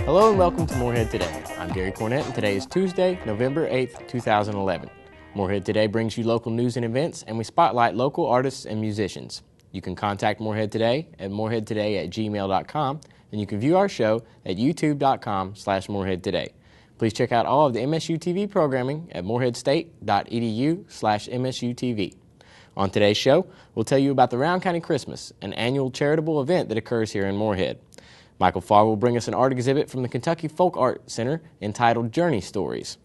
Hello and welcome to Morehead Today. I'm Gary Cornett and today is Tuesday, November 8th, 2011. Morehead Today brings you local news and events, and we spotlight local artists and musicians. You can contact Morehead Today at moreheadtoday@gmail.com, and you can view our show at youtube.com/moreheadtoday. Please check out all of the MSU TV programming at moreheadstate.edu/MSUTV. On today's show, we'll tell you about the Round County Christmas, an annual charitable event that occurs here in Morehead. Michael Farr will bring us an art exhibit from the Kentucky Folk Art Center entitled Journey Stories.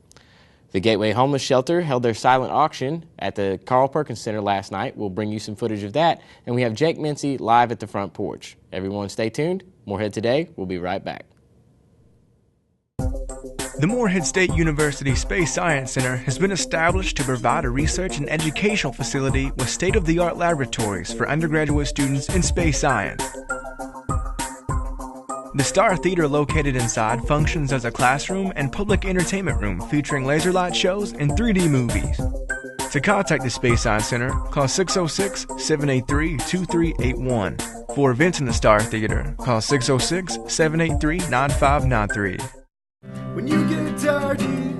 The Gateway Homeless Shelter held their silent auction at the Carl Perkins Center last night. We'll bring you some footage of that, and we have Jake Mincy live at the front porch. Everyone stay tuned. Morehead Today. We'll be right back. The Morehead State University Space Science Center has been established to provide a research and educational facility with state-of-the-art laboratories for undergraduate students in space science. The Star Theater located inside functions as a classroom and public entertainment room featuring laser light shows and 3D movies. To contact the Space Science Center, call 606-783-2381. For events in the Star Theater, call 606-783-9593. When you get dirty,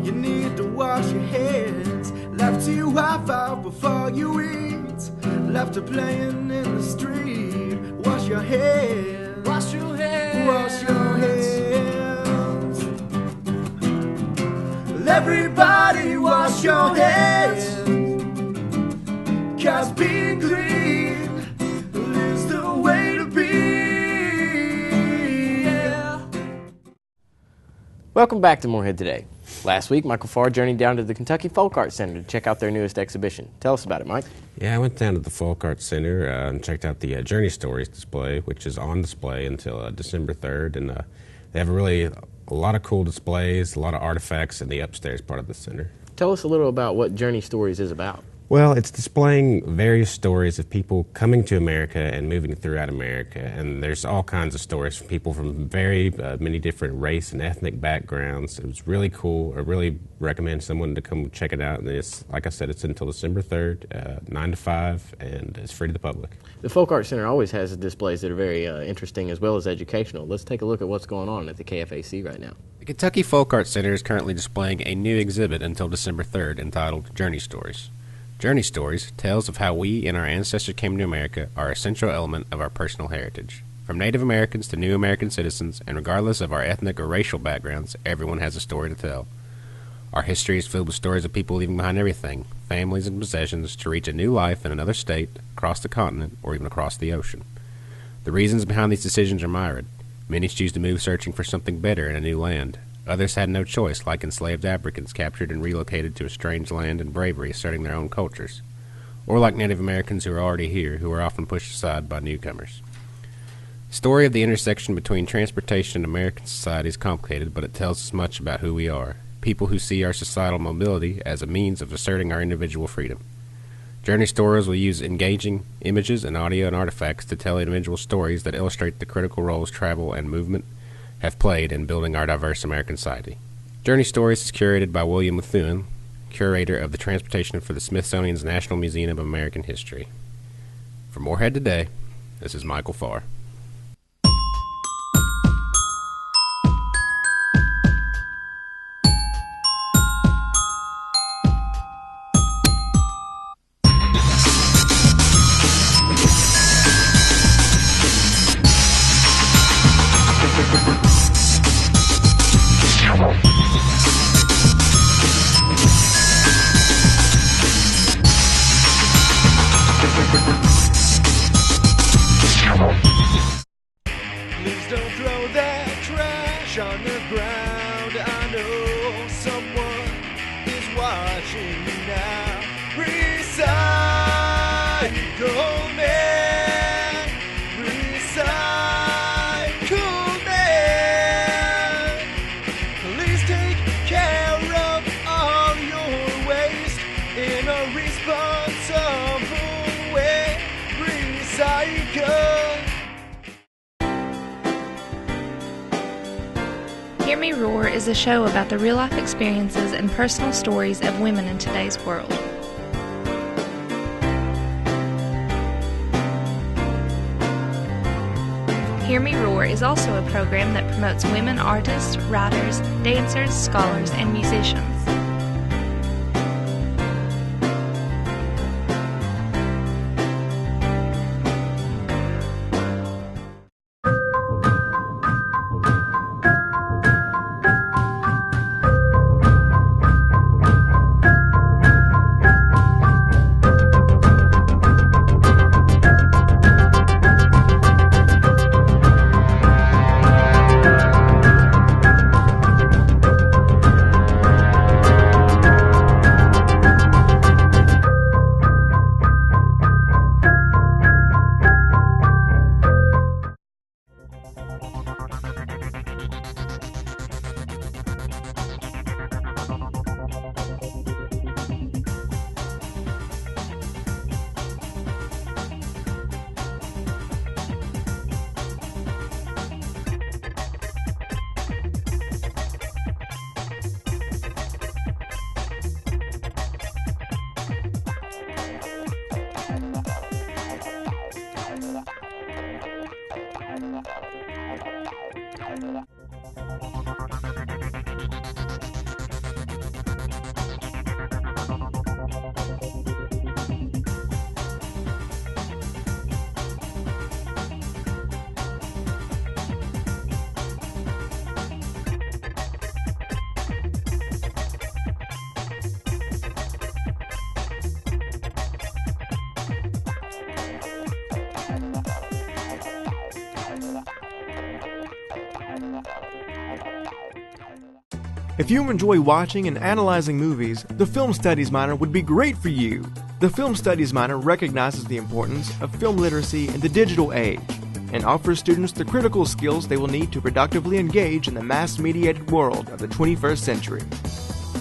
you need to wash your hands. Left to high-five before you eat. Left to playing in the street. Wash your hands. Wash your hands. Wash your hands. Everybody wash your hands. 'Cause being green is the way to be. Yeah. Welcome back to Morehead Today. Last week, Michael Farr journeyed down to the Kentucky Folk Art Center to check out their newest exhibition. Tell us about it, Mike. Yeah, I went down to the Folk Art Center and checked out the Journey Stories display, which is on display until December 3rd. And they have a lot of cool displays, a lot of artifacts in the upstairs part of the center. Tell us a little about what Journey Stories is about. Well, it's displaying various stories of people coming to America and moving throughout America. And there's all kinds of stories from people from very many different race and ethnic backgrounds. It was really cool. I really recommend someone to come check it out. And it's, like I said, it's until December 3rd, 9 to 5, and it's free to the public. The Folk Art Center always has displays that are very interesting as well as educational. Let's take a look at what's going on at the KFAC right now. The Kentucky Folk Art Center is currently displaying a new exhibit until December 3rd entitled Journey Stories. Journey Stories, tales of how we and our ancestors came to America, are a central element of our personal heritage. From Native Americans to new American citizens, and regardless of our ethnic or racial backgrounds, everyone has a story to tell. Our history is filled with stories of people leaving behind everything, families and possessions, to reach a new life in another state, across the continent, or even across the ocean. The reasons behind these decisions are myriad. Many choose to move searching for something better in a new land. Others had no choice, like enslaved Africans captured and relocated to a strange land in bravery, asserting their own cultures. Or like Native Americans who are already here, who are often pushed aside by newcomers. The story of the intersection between transportation and American society is complicated, but it tells us much about who we are. People who see our societal mobility as a means of asserting our individual freedom. Journey Stories will use engaging images and audio and artifacts to tell individual stories that illustrate the critical roles travel and movement have played in building our diverse American society. Journey Stories is curated by William Methuen, curator of the transportation for the Smithsonian's National Museum of American History. For Morehead Today, this is Michael Farr. Please don't throw that trash on the ground. I know someone is watching you now. Recycle man, recycle man. Please take care of all your Hear Me Roar is a show about the real-life experiences and personal stories of women in today's world. Hear Me Roar is also a program that promotes women artists, writers, dancers, scholars, and musicians. If you enjoy watching and analyzing movies, the Film Studies minor would be great for you. The Film Studies minor recognizes the importance of film literacy in the digital age and offers students the critical skills they will need to productively engage in the mass-mediated world of the 21st century.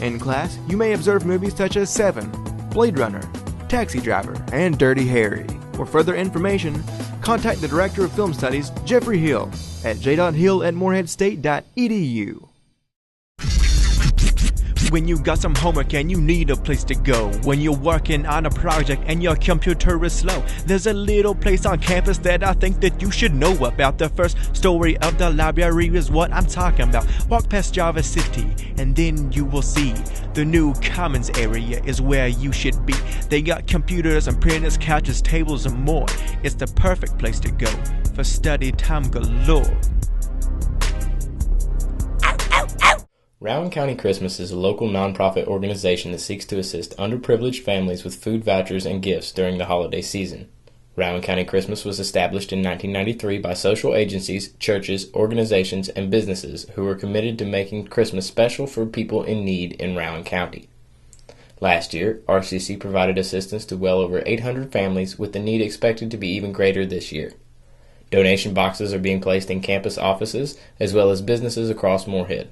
In class, you may observe movies such as Seven, Blade Runner, Taxi Driver, and Dirty Harry. For further information, contact the Director of Film Studies, Jeffrey Hill, at j.hill@moreheadstate.edu. When you got some homework and you need a place to go, when you're working on a project and your computer is slow, there's a little place on campus that I think that you should know about. The first story of the library is what I'm talking about. Walk past Java City and then you will see the new commons area is where you should be. They got computers and printers, couches, tables, and more. It's the perfect place to go for study time galore. Rowan County Christmas is a local nonprofit organization that seeks to assist underprivileged families with food vouchers and gifts during the holiday season. Rowan County Christmas was established in 1993 by social agencies, churches, organizations, and businesses who were committed to making Christmas special for people in need in Rowan County. Last year, RCC provided assistance to well over 800 families, with the need expected to be even greater this year. Donation boxes are being placed in campus offices as well as businesses across Morehead.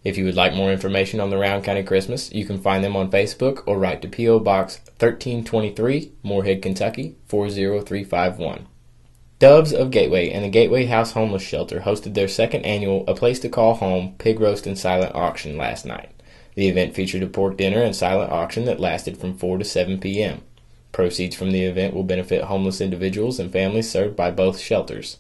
If you would like more information on the Rowan County Christmas, you can find them on Facebook or write to P.O. Box 1323, Morehead, Kentucky 40351. Doves of Gateway and the Gateway House Homeless Shelter hosted their second annual A Place to Call Home pig roast and silent auction last night. The event featured a pork dinner and silent auction that lasted from 4 to 7 p.m. Proceeds from the event will benefit homeless individuals and families served by both shelters.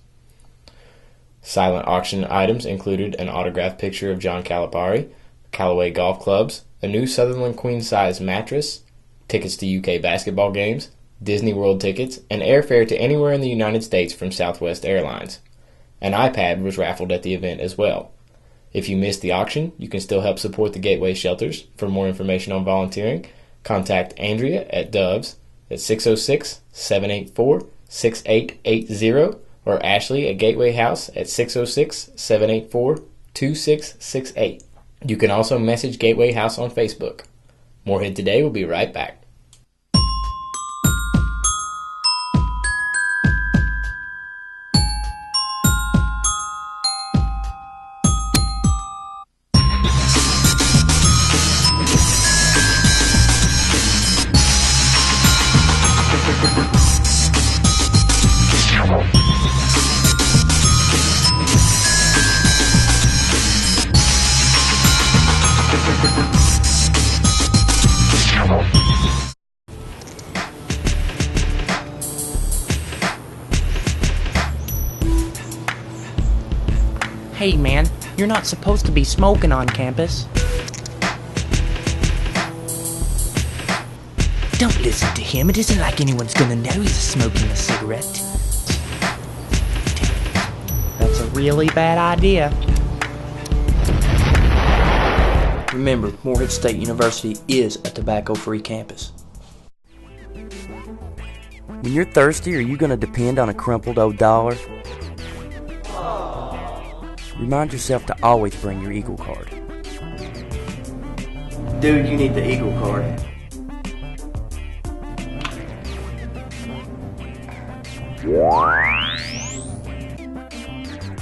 Silent auction items included an autographed picture of John Calipari, Callaway golf clubs, a new Sutherland queen-size mattress, tickets to UK basketball games, Disney World tickets, and airfare to anywhere in the United States from Southwest Airlines. An iPad was raffled at the event as well. If you missed the auction, you can still help support the Gateway shelters. For more information on volunteering, contact Andrea at Doves at 606-784-6880 or Ashley at Gateway House at 606-784-2668. You can also message Gateway House on Facebook. Morehead Today will be right back. Hey man, you're not supposed to be smoking on campus. Don't listen to him. It isn't like anyone's gonna know he's smoking a cigarette. That's a really bad idea. Remember, Morehead State University is a tobacco-free campus. When you're thirsty, are you gonna depend on a crumpled old dollar? Remind yourself to always bring your Eagle card. Dude, you need the Eagle card.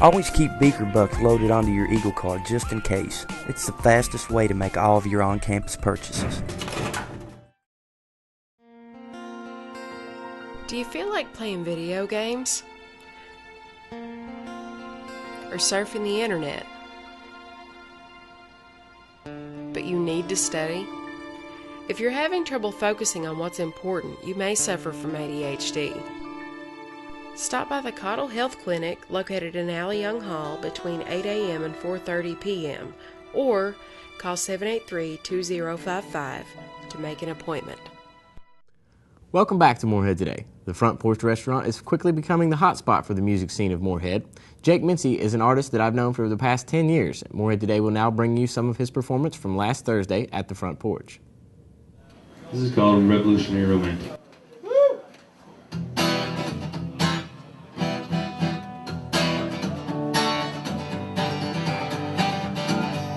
Always keep beaker bucks loaded onto your Eagle card just in case. It's the fastest way to make all of your on-campus purchases. Do you feel like playing video games? Or surfing the internet? But you need to study? If you're having trouble focusing on what's important, you may suffer from ADHD. Stop by the Cottle Health Clinic located in Allie Young Hall between 8 a.m. and 4:30 p.m. or call 783-2055 to make an appointment. Welcome back to Morehead Today. The Front Porch Restaurant is quickly becoming the hotspot for the music scene of Morehead. Jake Mincy is an artist that I've known for the past 10 years. Morehead Today will now bring you some of his performance from last Thursday at the Front Porch. This is called Revolutionary Romantic.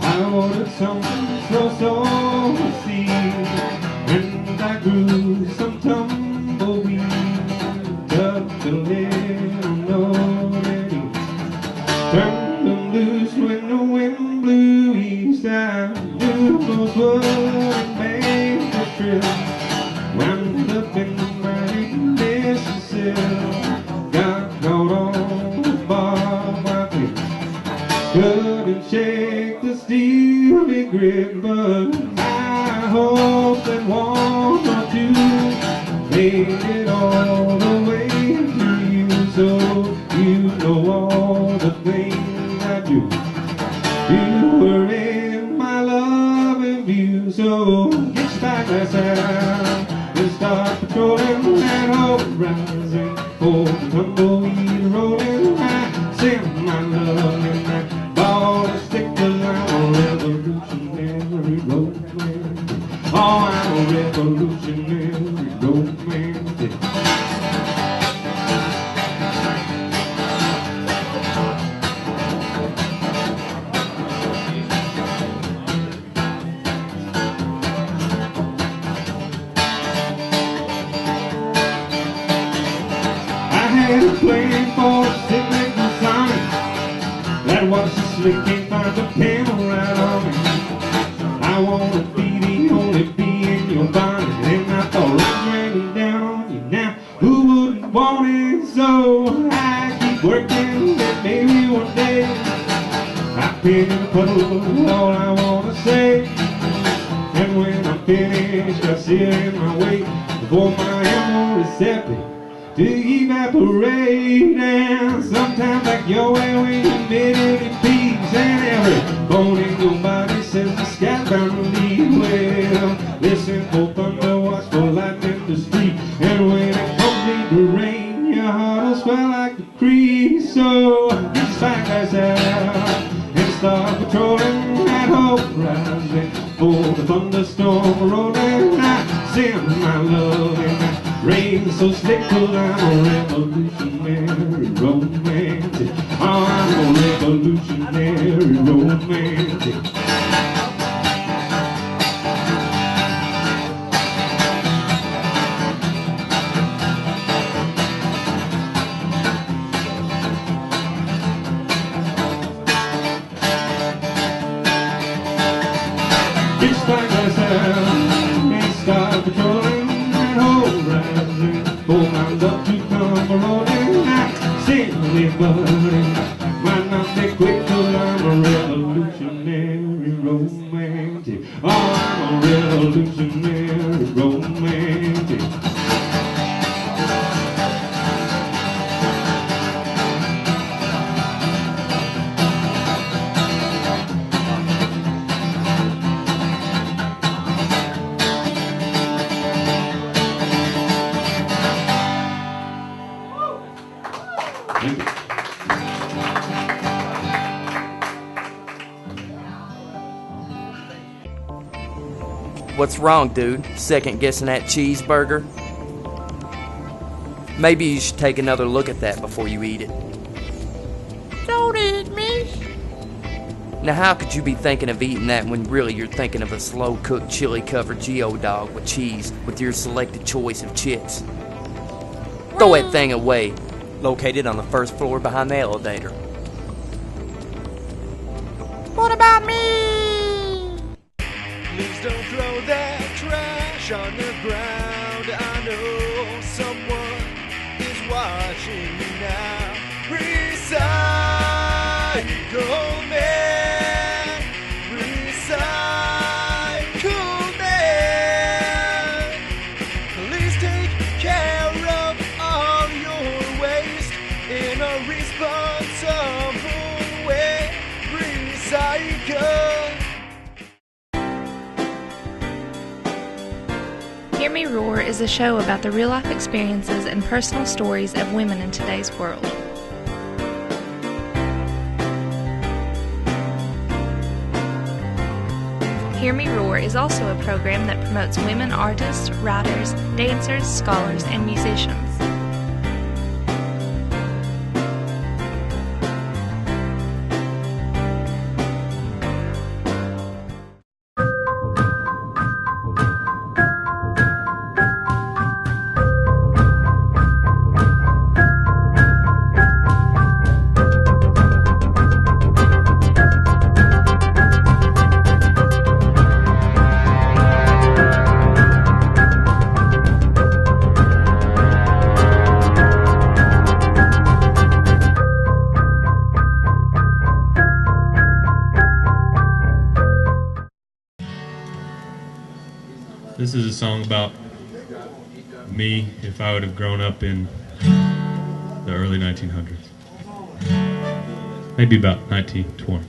I wanted something so sweet, and I grew some tumbleweed, tucked a little melody, turned them loose when the wind blew east. I knew those would make the trip, wound up in the mighty Mississippi, got caught on the bar my face, couldn't shake the steely grip, but I hope that one or two made it all the way to you, so you know all the things I do. You were in my loving view, so get your spyglass out and start patrolling that horizon, for the tumbleweed rolling. I send my love in that ball of stick, 'cause I'm a revolutionary romantic. Oh, I'm a revolutionary romantic. I had a plan for a sick Sonic that was so slick, can't find the camera right on me. I wanna be the only bee in your bonnet, and I thought it's raining down on you now. Who wouldn't want it? So I keep working, and maybe one day I pin in a puddle, all I wanna say. And when I'm finished, I sit in my way before my emerald receptive to evaporate. And sometimes like your way when you made it in peace, and every bone in your body says the sky's bound to leave. Well, listen for thunder, watch for lightning to streak, and when it comes in to rain, your heart will swell like the creek. So get your spyglass out and start patrolling that horizon, for the thunderstorm rolling. I send my love in that rain so slick, 'cause I'm a revolutionary romantic. Oh, I'm a revolutionary romantic. Get your spyglass out and start patrolling that horizon, for my love to come rolling. I send everybody, might not be quick, 'cause I'm a revolutionary romantic. Oh, I'm a revolutionary romantic. What's wrong, dude? Second guessing that cheeseburger? Maybe you should take another look at that before you eat it. Don't eat me. Now how could you be thinking of eating that when really you're thinking of a slow-cooked chili-covered geodog with cheese with your selected choice of chips? Throw that thing away. Located on the first floor behind the elevator. What about me? Please don't throw that trash on the ground. I know someone is watching you now. Recycle man. Recycle man. Please take care of all your waste in a responsible way. Recycle. Hear Me Roar is a show about the real-life experiences and personal stories of women in today's world. Hear Me Roar is also a program that promotes women artists, writers, dancers, scholars, and musicians. This is a song about me if I would have grown up in the early 1900s. Maybe about 1920.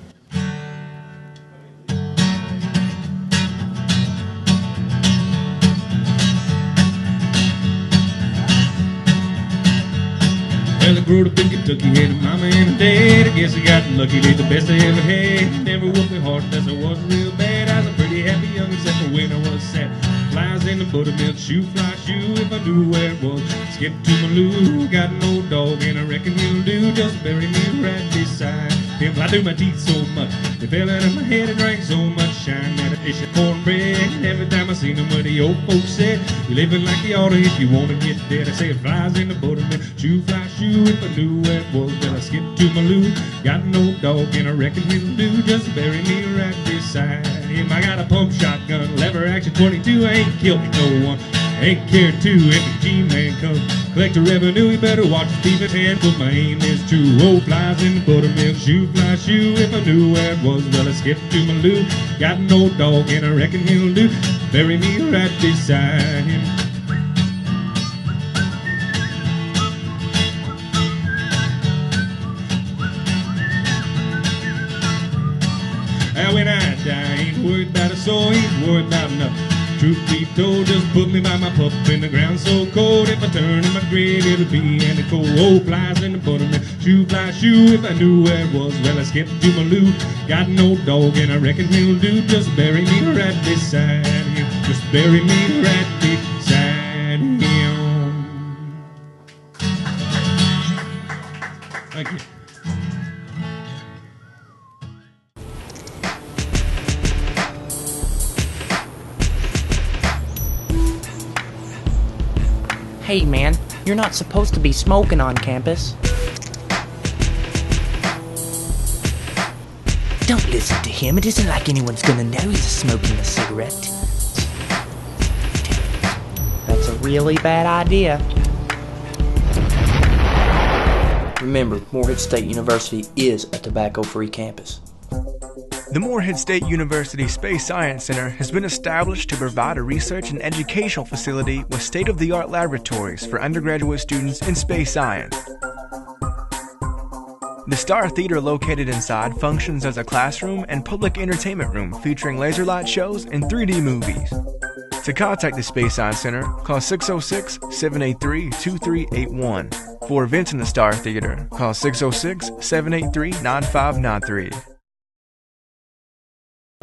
Well, I grew up in Kentucky, had a mama and a dad. I guess I got lucky, they the best I ever had. Never whooped me hard unless I was real bad. I was a pretty happy young except for when I was sad. Flies in the buttermilk shoe, fly shoe, if I knew where it was. Skip to my loo, got an old dog and I reckon he'll do. Just bury me right beside him. I do my teeth so much, they fell out of my head. I drank so much shine that I dish of cornbread. And every time I seen them, what the old folks said, you're living like you oughta if you wanna get dead. I say it flies in the buttermilk shoe, fly shoe, if I knew where it was. Well, I skipped to my loo, got an old dog and I reckon he'll do. Just bury me right beside him. I got a pump shotgun, lever action 22. I ain't killed no one, ain't cared to. If the G-man comes, collect the revenue, you better watch the thieving hand, cause my aim is true. Oh, flies in the buttermilk shoe, fly shoe, if I knew where it was. Well, I skipped to my loo, got an old dog and I reckon he'll do. Bury me right beside him. Now when I die, I ain't worried about a soul, ain't worried about nothing. Truth be told, just put me by my pup in the ground so cold. If I turn in my grave, it'll be in the cold. Oh, flies in the buttermilk shoe, fly shoe, if I knew where it was. Well, I skipped to my loo, got an old dog and I reckon he'll do. Just bury me right beside him. Just bury me right beside him. Thank you. Hey man, you're not supposed to be smoking on campus. Don't listen to him. It isn't like anyone's gonna know he's smoking a cigarette. That's a really bad idea. Remember, Morehead State University is a tobacco-free campus. The Morehead State University Space Science Center has been established to provide a research and educational facility with state-of-the-art laboratories for undergraduate students in space science. The Star Theater located inside functions as a classroom and public entertainment room featuring laser light shows and 3D movies. To contact the Space Science Center, call 606-783-2381. For events in the Star Theater, call 606-783-9593.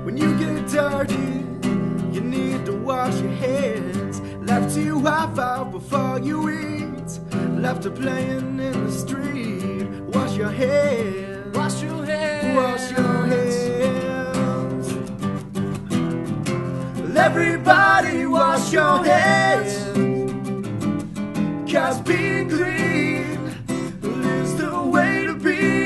When you get dirty, you need to wash wash your hands, left to half out before you eat, left to playing in the street. Wash your hands, wash your hands, wash your hands. Everybody wash your hands, 'cause being green is the way to be.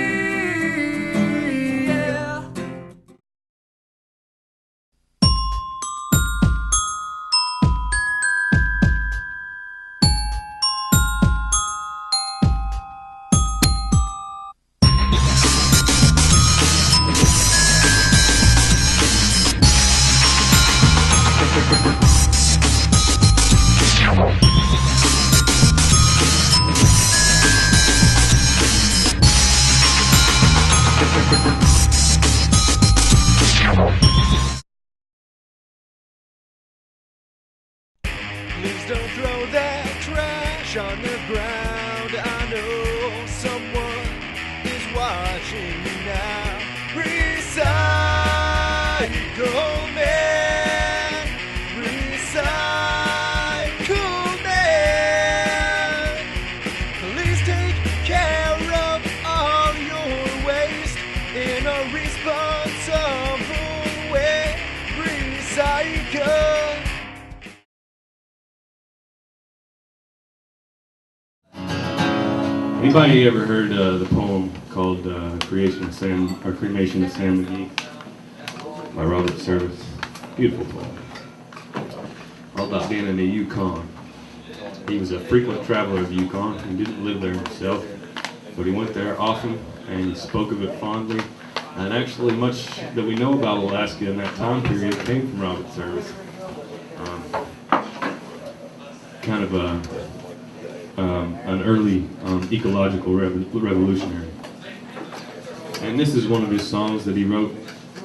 Please don't throw that trash on the ground. I know someone is watching you now. Recycle man, recycle man. Please take care of all your waste in a responsible way. Recycle. Anybody ever heard the poem called Cremation of Sam McGee by Robert Service? Beautiful poem. All about being in the Yukon. He was a frequent traveler of the Yukon. He didn't live there himself, but he went there often and he spoke of it fondly. And actually much that we know about Alaska in that time period came from Robert Service. Kind of an early ecological revolutionary. And this is one of his songs that he wrote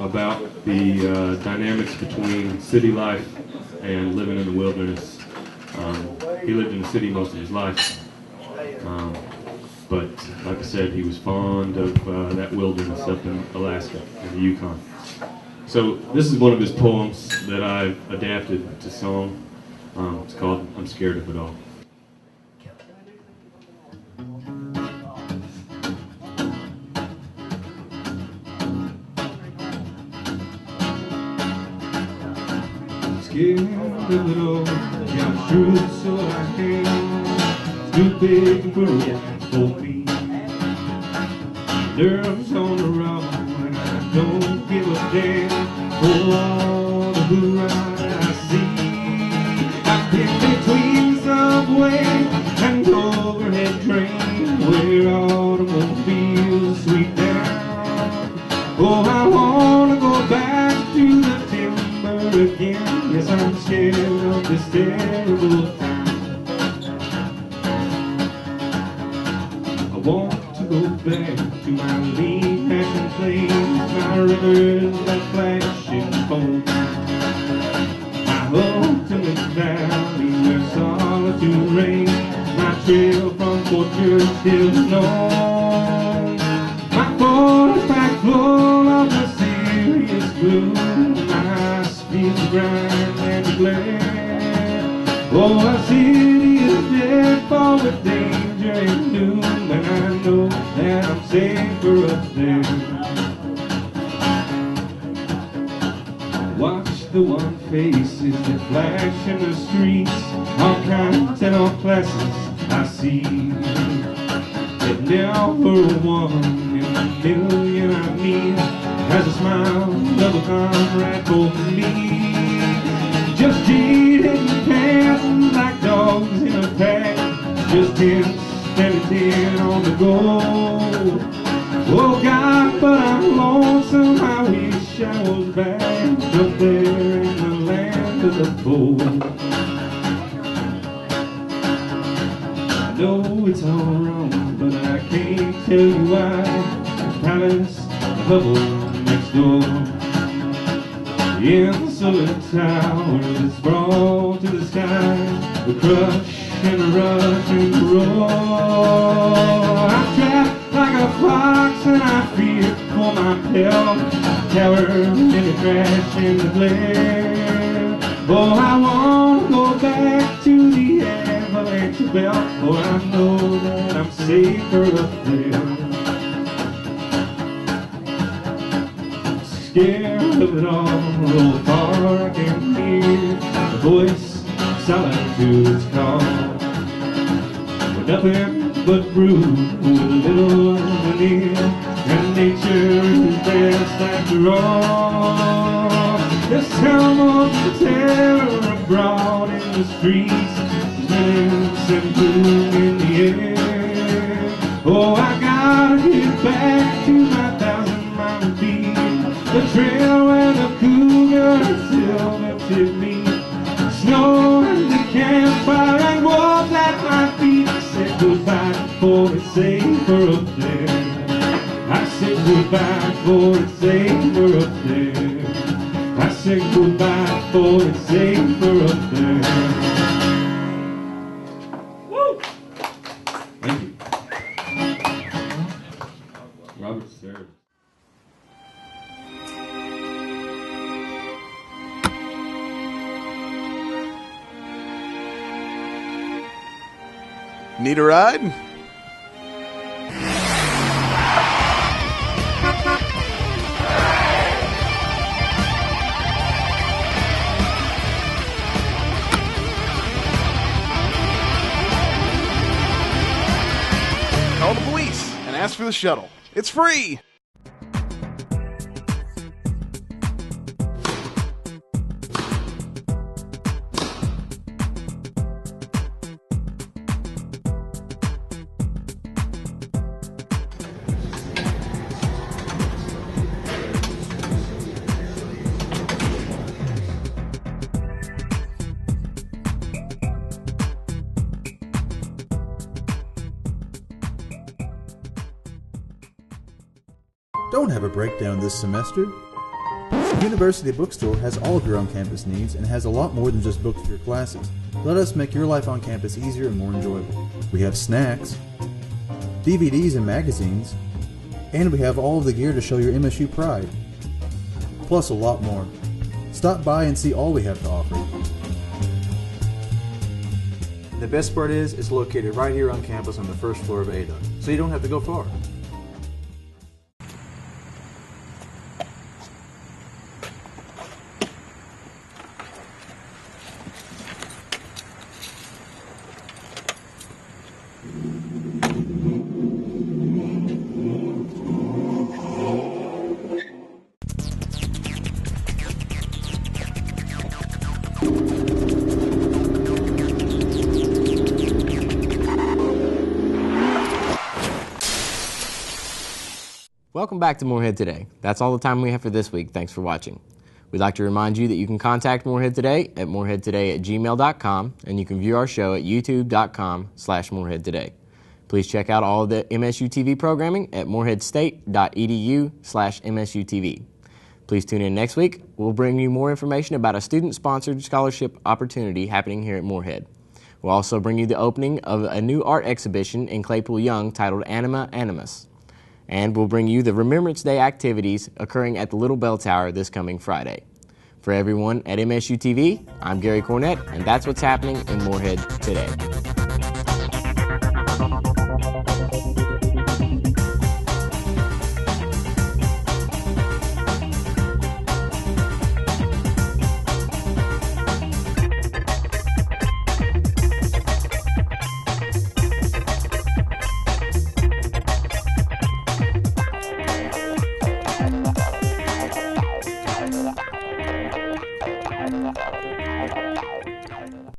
about the dynamics between city life and living in the wilderness. He lived in the city most of his life, but like I said, he was fond of that wilderness up in Alaska, in the Yukon. So this is one of his poems that I've adapted to song. It's called I'm Scared of It All. Scared of it all, yeah, I'm sure so I can. It's too big for me. Nerves on the run, and I don't give a damn for all the hoorah I see. I've been between subway and overhead train, where automobiles sweep down. Oh, I wanna go back to the timber again. Yes, I'm scared of this terrible town. I want to go back to my lean passion plains, my rivers that flash in foam, my ultimate valley where solitude reigns, my trail from Fort Church still known, my forest pack full of the serious gloom, my speed grind and glare. Oh, our city is dead for with danger and doom, and I know that I'm safer up there. Watch the one faces that flash in the streets, all kinds and all classes I see. But never one in a million I meet has a smile of a comrade for me. Just cheating panting like dogs in a pack, just standing on the go. Oh God, but I'm lonesome, I wish I was back up there in the land of the bold. I know it's all wrong, but I can't tell you why. The palace, the bubble next door, insolent towers that sprawl to the sky, the crush and the rush and the roar. I'm trapped like a fox and I fear for my pelt, cower in the crash and the glare. Oh, I wanna go back to the Appalachian Belt, for I know that I'm safer up there. Scared of it all, oh, far I can hear the voice solitude's call. With nothing but brood, with a little veneer, and nature is best after all. There's time of the terror abroad in the streets, menace and gloom in the air. Oh, I gotta get back to my 1,000-mile beat, the trail where the cougar silver-tipped me. Snow and the campfire and wolves at my feet. I said goodbye for it's safer up there. I said goodbye for it's safer up there. I said goodbye for it's safer up there. Woo! Thank you. Robert Serve. Need a ride? Call the police and ask for the shuttle. It's free! Don't have a breakdown this semester. University Bookstore has all of your on-campus needs and has a lot more than just books for your classes. Let us make your life on campus easier and more enjoyable. We have snacks, DVDs and magazines, and we have all of the gear to show your MSU pride. Plus a lot more. Stop by and see all we have to offer. The best part is, it's located right here on campus on the first floor of Ada, so you don't have to go far. Welcome back to Morehead Today. That's all the time we have for this week. Thanks for watching. We'd like to remind you that you can contact Morehead Today at moreheadtoday@gmail.com, and you can view our show at youtube.com/moreheadtoday. Please check out all of the MSU TV programming at moreheadstate.edu/MSU TV. Please tune in next week. We'll bring you more information about a student-sponsored scholarship opportunity happening here at Morehead. We'll also bring you the opening of a new art exhibition in Claypool Young titled Anima Animus. And we'll bring you the Remembrance Day activities occurring at the Little Bell Tower this coming Friday. For everyone at MSU TV, I'm Gary Cornett, and that's what's happening in Morehead today.